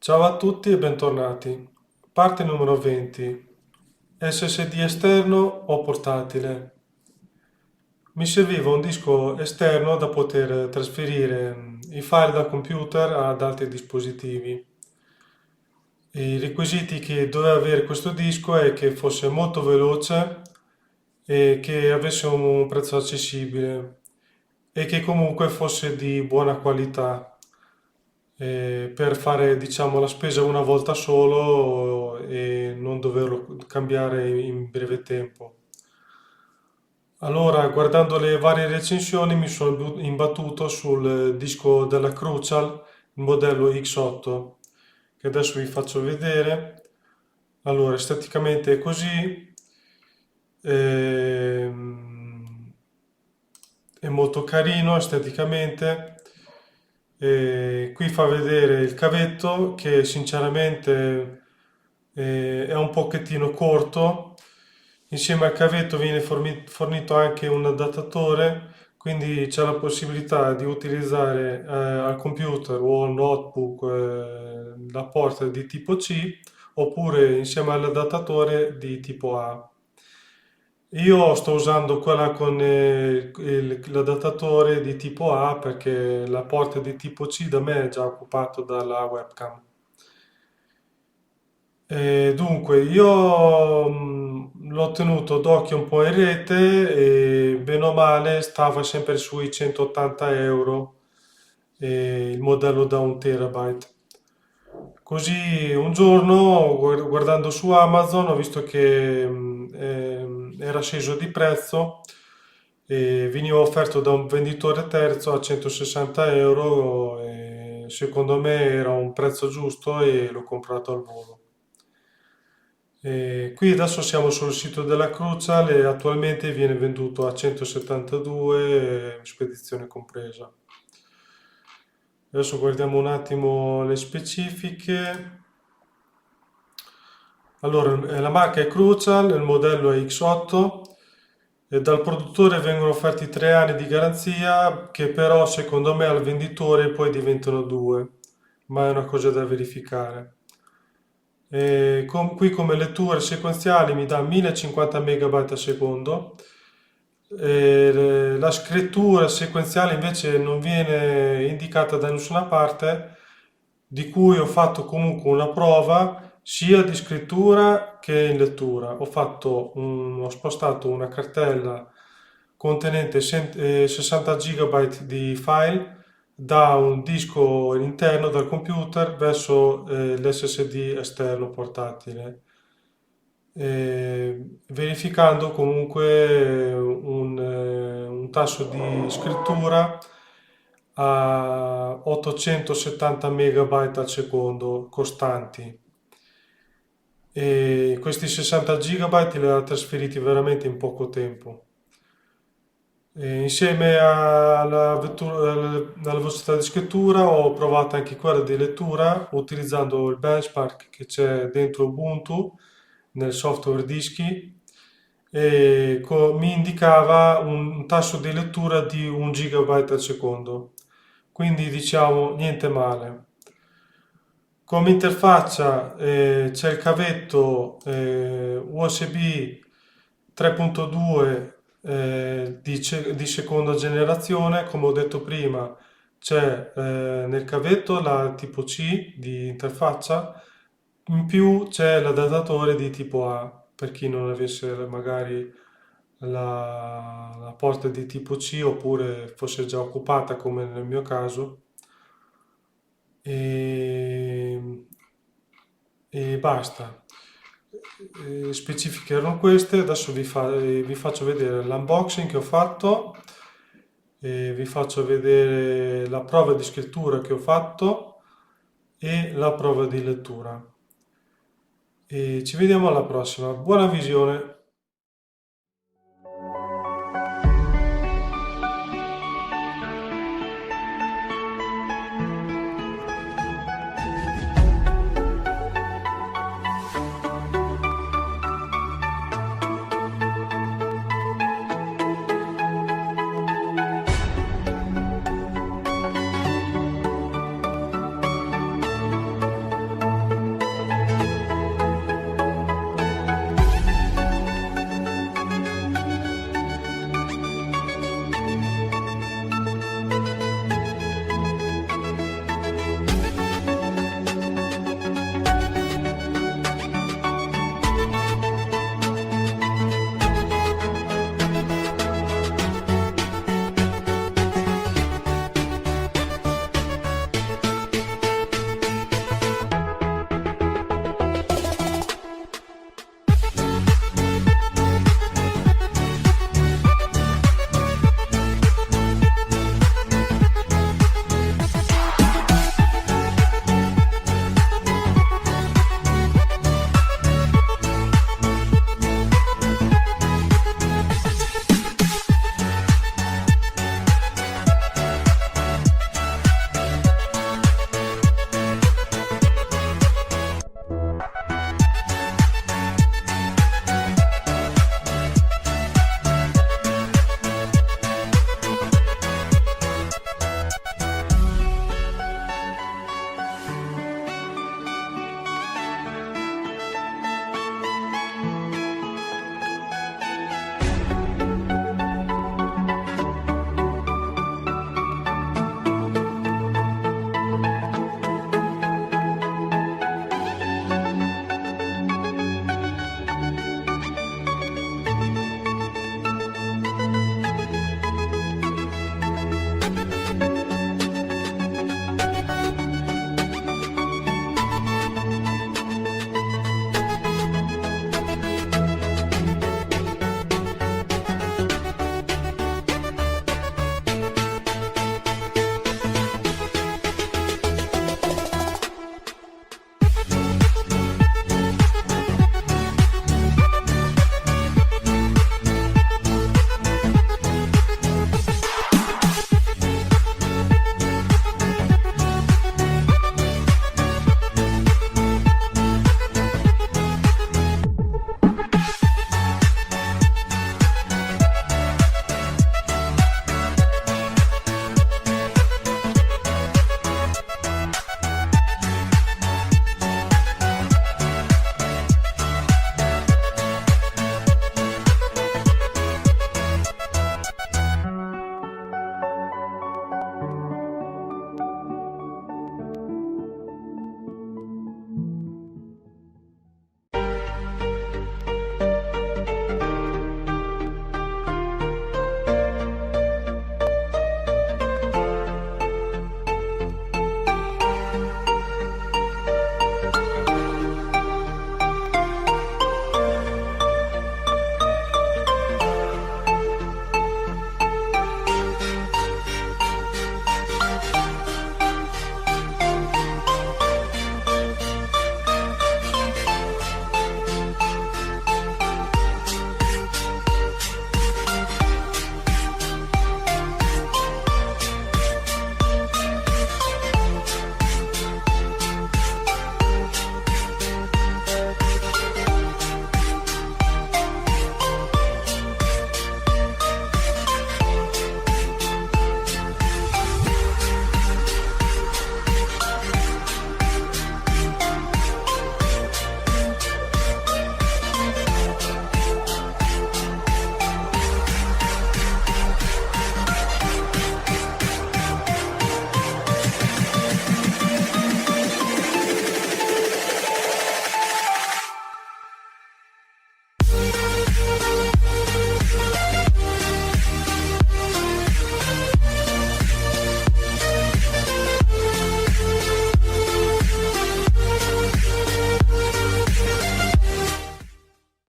Ciao a tutti e bentornati. Parte numero 20. SSD esterno o portatile? Mi serviva un disco esterno da poter trasferire i file da computer ad altri dispositivi. I requisiti che doveva avere questo disco è che fosse molto veloce e che avesse un prezzo accessibile e che comunque fosse di buona qualità per fare, diciamo, la spesa una volta solo e non doverlo cambiare in breve tempo. Allora, guardando le varie recensioni, mi sono imbattuto sul disco della Crucial, il modello X8, che adesso vi faccio vedere. Allora, esteticamente è così, è molto carino esteticamente. Qui fa vedere il cavetto che sinceramente è un pochettino corto. Insieme al cavetto viene fornito anche un adattatore, quindi c'è la possibilità di utilizzare al computer o al notebook la porta di tipo C oppure insieme all'adattatore di tipo A. Io sto usando quella con l'adattatore di tipo A perché la porta di tipo C da me è già occupato dalla webcam. Dunque, io l'ho tenuto d'occhio un po' in rete e bene o male stava sempre sui 180 euro il modello da 1 terabyte. Così un giorno guardando su Amazon ho visto che era sceso di prezzo e veniva offerto da un venditore terzo a 160 euro e secondo me era un prezzo giusto e l'ho comprato al volo. Qui adesso siamo sul sito della Crucial e attualmente viene venduto a 172, spedizione compresa. Adesso guardiamo un attimo le specifiche. Allora, la marca è Crucial, il modello è X8 e dal produttore vengono offerti 3 anni di garanzia che però secondo me al venditore poi diventano 2, ma è una cosa da verificare. Qui come letture sequenziali mi dà 1050 megabyte al secondo. La scrittura sequenziale invece non viene indicata da nessuna parte, di cui ho fatto comunque una prova sia di scrittura che in lettura. Ho spostato una cartella contenente 60 GB di file da un disco interno del computer verso l'SSD esterno portatile, verificando comunque un tasso di scrittura a 870 megabyte al secondo costanti. E questi 60 GB li ha trasferiti veramente in poco tempo. Insieme alla velocità di scrittura ho provato anche quella di lettura utilizzando il benchmark che c'è dentro Ubuntu nel software dischi e mi indicava un tasso di lettura di 1 gigabyte al secondo, quindi diciamo niente male. Come interfaccia c'è il cavetto USB 3.2 di seconda generazione, come ho detto prima, c'è nel cavetto la tipo C di interfaccia, in più c'è l'adattatore di tipo A, per chi non avesse magari la porta di tipo C oppure fosse già occupata come nel mio caso. E, e basta. Specifiche erano queste, adesso vi faccio vedere l'unboxing che ho fatto, vi faccio vedere la prova di scrittura che ho fatto e la prova di lettura. E ci vediamo alla prossima. Buona visione!